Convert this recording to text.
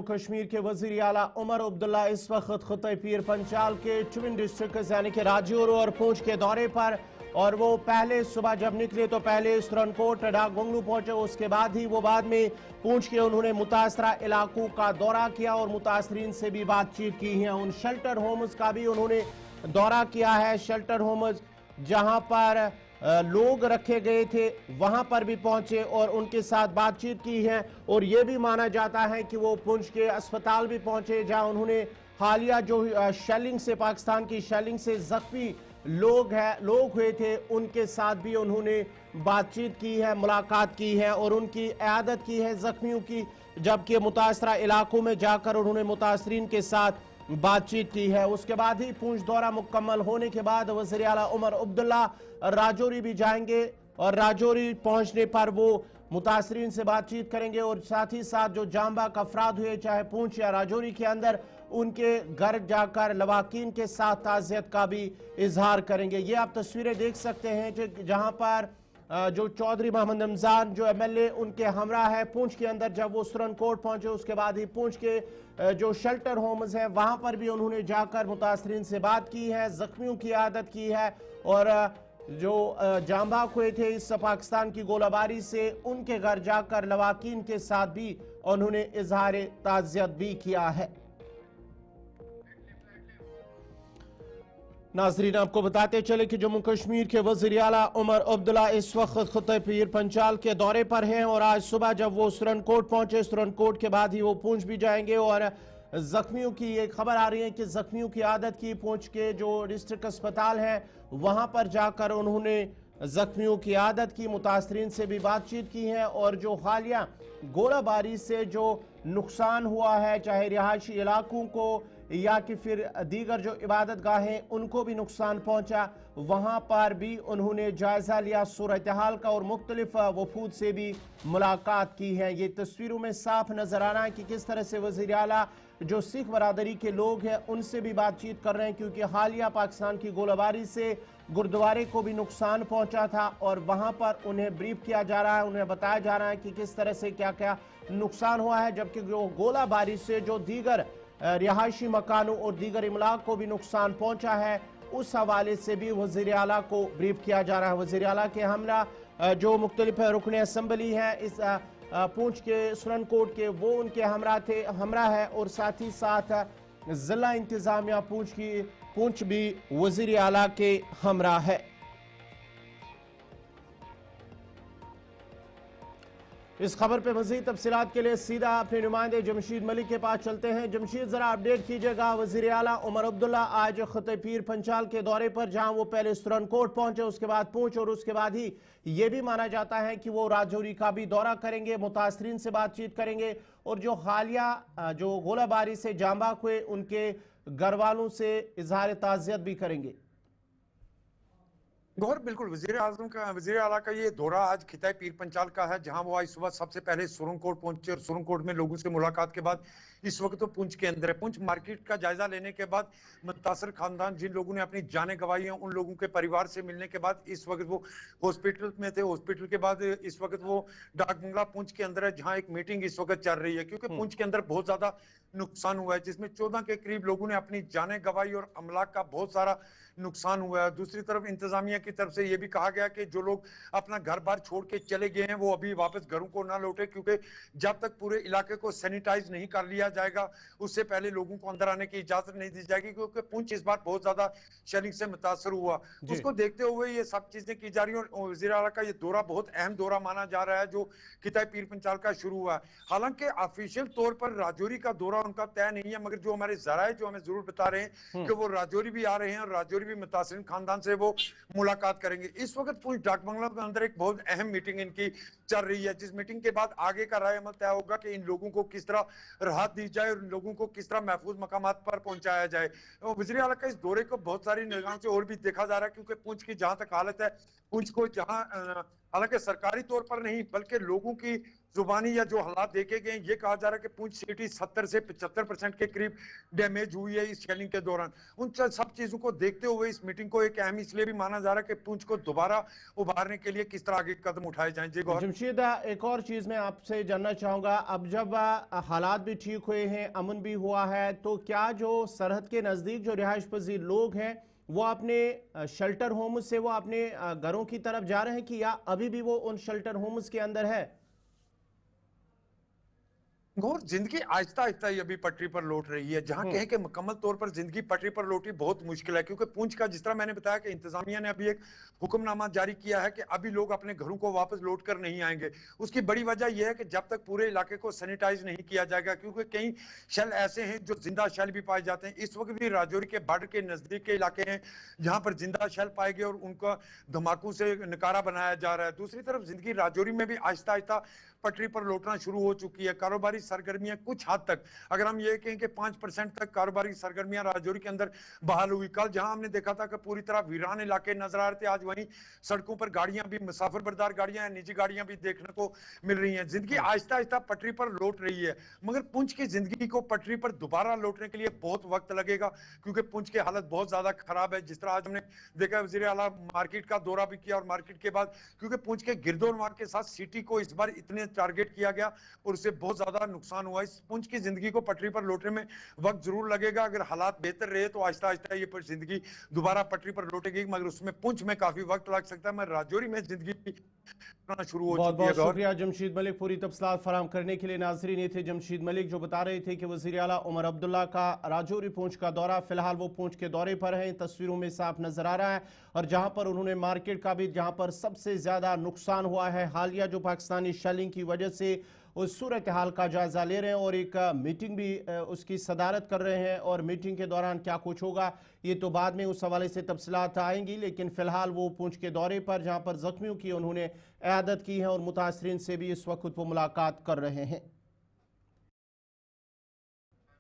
कश्मीर के वजीर आला उमर अब्दुल्ला इस वक्त खुत पीर पंचाल के ट्विन डिस्ट्रिक्ट यानी कि राजौरी और पूंछ के दौरे पर, और वो पहले सुबह जब निकले तो पहले सुरनकोट डाक बंगलू पहुंचे, उसके बाद ही वो बाद में पूंछ के उन्होंने मुतासरा इलाकों का दौरा किया और मुतासरीन से भी बातचीत की है। उन शेल्टर होम्स का भी उन्होंने दौरा किया है। शेल्टर होम्स जहां पर लोग रखे गए थे वहां पर भी पहुंचे और उनके साथ बातचीत की है। और यह भी माना जाता है कि वो पुंछ के अस्पताल भी पहुंचे जहां उन्होंने हालिया जो शेलिंग से, पाकिस्तान की शेलिंग से जख्मी लोग हुए थे, उनके साथ भी उन्होंने बातचीत की है, मुलाकात की है और उनकी इयादत की है जख्मियों की, जबकि मुतासरा इलाकों में जाकर उन्होंने मुतासरीन के साथ बातचीत की है। उसके बाद ही पूंछ दौरा मुकम्मल होने के बाद वज़ीर आला उमर अब्दुल्ला राजौरी भी जाएंगे और राजौरी पहुंचने पर वो मुतासरीन से बातचीत करेंगे और साथ ही साथ जो जांबाक अफराद हुए चाहे पूंछ या राजौरी के अंदर, उनके घर जाकर लवाकीन के साथ ताज़ियत का भी इजहार करेंगे। ये आप तस्वीरें देख सकते हैं कि जहां पर जो चौधरी मोहम्मद रमजान जो एमएलए उनके हमरा है पूंछ के अंदर, जब वो सुरनकोट पहुंचे उसके बाद ही पूंछ के जो शेल्टर होम्स हैं वहां पर भी उन्होंने जाकर मुतासरीन से बात की है, जख्मियों की आदत की है और जो जांबाक हुए थे इस पाकिस्तान की गोलाबारी से, उनके घर जाकर लवाकीन के साथ भी उन्होंने इजहार ताज़ियत भी किया है। नाजरीन, आपको बताते चले कि जम्मू कश्मीर के वज़ीर आला उमर अब्दुल्ला इस वक्त खुत पीर पंचाल के दौरे पर हैं और आज सुबह जब वो सुरनकोट पहुंचे, सुरनकोट के बाद ही वो पूंछ भी जाएंगे और जख्मियों की ये खबर आ रही है कि जख्मियों की आदत की पूंछ के जो डिस्ट्रिक्ट अस्पताल है वहां पर जाकर उन्होंने जख्मियों की आदत की, मुतासरीन से भी बातचीत की है और जो हालिया गोलाबारी से जो नुकसान हुआ है चाहे रिहायशी इलाकों को या कि फिर दीगर जो इबादत गाहें उनको भी नुकसान पहुंचा, वहां पर भी उन्होंने जायजा लिया सूरत हाल का और मुख्तलिफ वफूद से भी मुलाकात की है। ये तस्वीरों में साफ नजर आ रहा है कि किस तरह से वज़ीर आला जो सिख बरादरी के लोग हैं उनसे भी बातचीत कर रहे हैं, क्योंकि हालिया पाकिस्तान की गोलाबारी से गुरुद्वारे को भी नुकसान पहुंचा था और वहां पर उन्हें ब्रीफ किया जा रहा है, उन्हें बताया जा रहा है कि किस तरह से क्या क्या नुकसान हुआ है, जबकि जो गोलाबारी से जो दीगर रिहायशी मकानों और दीगर इमलाक को भी नुकसान पहुंचा है, उस हवाले से भी वज़ीर आला को ब्रीफ किया जा रहा है। वज़ीर आला के हमला जो मुख्तलिफ रुकन असम्बली है इस पूंछ के सुरनकोट के, वो उनके हमरा है और साथ ही साथ जिला इंतजामिया पूंछ भी वज़ीर आला के हमरा है। इस खबर पे मज़ीद तफसीलात के लिए सीधा अपने नुमाइंदे जमशीद मलिक के पास चलते हैं। जमशीद, जरा अपडेट कीजिएगा। वज़ीर आला उमर अब्दुल्ला आज खुत पीर पंचाल के दौरे पर, जहां वो पहले सुरनकोट पहुंचे, उसके बाद पूंछ और उसके बाद ही ये भी माना जाता है कि वो राजौरी का भी दौरा करेंगे, मुतासरीन से बातचीत करेंगे और जो हालिया जो गोलाबारी से जांबाक हुए उनके घर वालों से इजहार ताज़ियत भी करेंगे। गौर बिल्कुल वजीर आला का ये दौरा आज खिताए पीर पंचाल का है, जहां वो आज सुबह सबसे पहले सुरनकोट पहुंचे और सुरनकोट में लोगों से मुलाकात के बाद इस वक्त तो पुंछ के अंदर है। पुंछ मार्केट का जायजा लेने के बाद मुतासर खानदान जिन लोगों ने अपनी जानें गंवाई हैं उन लोगों के परिवार से मिलने के बाद इस वक्त वो हॉस्पिटल में थे। हॉस्पिटल के बाद इस वक्त वो डाक बंगला पुंछ के अंदर है, जहाँ एक मीटिंग इस वक्त चल रही है, क्योंकि पुंछ के अंदर बहुत ज्यादा नुकसान हुआ है, जिसमें 14 के करीब लोगों ने अपनी जानें गंवाई और अमलाक का बहुत सारा नुकसान हुआ है। दूसरी तरफ इंतजामिया की तरफ से यह भी कहा गया कि जो लोग अपना घर बार छोड़ के चले गए हैं वो अभी वापस घरों को ना लौटे, क्योंकि जब तक पूरे इलाके को सैनिटाइज नहीं कर लिया जाएगा उससे पहले लोगों को अंदर आने की इजाजत नहीं दी जाएगी, क्योंकि पुंछ इस बार बहुत ज्यादा शेलिंग से मुतासर हुआ। उसको देखते हुए ये सब चीजें की जा रही है और वज़ीर आला का ये दौरा बहुत अहम दौरा माना जा रहा है जो खिताए पीर पंचाल का शुरू हुआ है। हालांकि ऑफिशियल तौर पर राजौरी का दौरा उनका तय नहीं है, मगर जो हमारे जराए जो हमें जरूर बता रहे हैं कि वो राजौरी भी आ रहे हैं और राजौरी भी मुतासरीन खानदान से वो मुलाकात करेंगे। इस वक्त पूंछ डाक बंगला के अंदर एक बहुत अहम मीटिंग इनकी चल रही है, जिस मीटिंग के बाद आगे का राय अमल तय होगा कि इन लोगों को किस तरह राहत दी जाए और इन लोगों को किस तरह महफूज मकामात पर पहुंचाया जाए। वज़ीर आला का इस दौरे को बहुत सारी निगाहों से और भी देखा जा रहा है, क्योंकि पुंछ की जहां तक हालत है, पुंछ को जहां हालांकि सरकारी तौर पर नहीं बल्कि लोगों की जुबानी या जो हालात देखे गए, ये कहा जा रहा है कि पुंछ सिटी 70 से 75% के करीब डैमेज हुई है इस शेलिंग के दौरान। उन सब चीजों को देखते हुए इस मीटिंग को एक अहम इसलिए भी माना जा रहा है कि पुंछ को दोबारा उभारने के लिए किस तरह आगे कदम उठाए जाएं। जी गौर। जमशेद, एक और चीज मैं आपसे जानना चाहूंगा, अब जब हालात भी ठीक हुए हैं, अमन भी हुआ है, तो क्या जो सरहद के नजदीक जो रिहाइश पजीर लोग हैं वो अपने शेल्टर होम्स से वो अपने घरों की तरफ जा रहे हैं कि या अभी भी वो उन शेल्टर होम्स के अंदर है? गौर, जिंदगी आहिस्ता आहिस्ता ही अभी पटरी पर लौट रही है। जहां कहें कि मुकम्मल तौर पर जिंदगी पटरी पर लौटी बहुत मुश्किल है, क्योंकि पुंछ का जिस तरह मैंने बताया कि इंतजामिया ने अभी एक हुक्मनामा जारी किया है कि अभी लोग अपने घरों को वापस लौट कर नहीं आएंगे। उसकी बड़ी वजह यह है कि जब तक पूरे इलाके को सैनिटाइज नहीं किया जाएगा, क्योंकि कई शैल ऐसे हैं जो जिंदा शैल भी पाए जाते हैं। इस वक्त भी राजौरी के बॉर्डर के नजदीक के इलाके हैं जहां पर जिंदा शैल पाए गए और उनका धमाकों से निकारा बनाया जा रहा है। दूसरी तरफ जिंदगी राजौरी में भी आहिस्ता आहिस्ता पटरी पर लौटना शुरू हो चुकी है। कारोबारी सरगर्मियां कुछ हद तक, अगर हम ये कहें कि 5% तक कारोबारी सरगर्मियां राजौरी के अंदर बहाल हुई। कल जहां हमने देखा था कि पूरी तरह वीरान इलाके नजर आ रहे थे, आज वहीं सड़कों पर गाड़ियां भी, मुसाफिर बरदार गाड़ियां, निजी गाड़ियां भी देखने को मिल रही हैं। जिंदगी आहिस्ता आहिस्ता पटरी पर लौट रही है, मगर पुंछ की जिंदगी को पटरी पर दोबारा लौटने के लिए बहुत वक्त लगेगा, क्योंकि पुंछ की हालत बहुत ज्यादा खराब है। जिस तरह आज हमने देखा, वजीर आला मार्केट का दौरा भी किया और मार्केट के बाद, क्योंकि पुंछ के गिरदोनवार के साथ सिटी को इस बार इतने टारगेट किया गया और उससे बहुत ज्यादा नुकसान हुआ। इस पुंछ की जिंदगी को पटरी पर लौटने में वक्त जरूर लगेगा। अगर हालात बेहतर रहे तो आहिस्ता आहिस्ता ये जिंदगी दोबारा पटरी पर लौटेगी, मगर उसमें पुंछ में काफी वक्त लग सकता है। मैं राजौरी में जिंदगी शुरू हो बहुत चुकी है। बहुत शुक्रिया जमशीद मलिक पूरी तफसीलात फराहम करने के लिए। नाजरीन, ये थे जमशीद मलिक जो बता रहे थे कि वज़ीर आला उमर अब्दुल्ला का राजौरी पुंछ का दौरा, फिलहाल वो पुंछ के दौरे पर हैं, तस्वीरों में साफ नजर आ रहा है। और जहां पर उन्होंने मार्केट का भी, जहां पर सबसे ज्यादा नुकसान हुआ है हालिया जो पाकिस्तानी शेलिंग की वजह से, उस सूरत हाल का जायजा ले रहे हैं और एक मीटिंग भी उसकी सदारत कर रहे हैं। और मीटिंग के दौरान क्या कुछ होगा ये तो बाद में उस हवाले से तफसीलात आएंगी, लेकिन फिलहाल वो पुंछ के दौरे पर, जहां पर जख्मियों की उन्होंने इयादत की है और मुतासरीन से भी इस वक्त वो मुलाकात कर रहे हैं।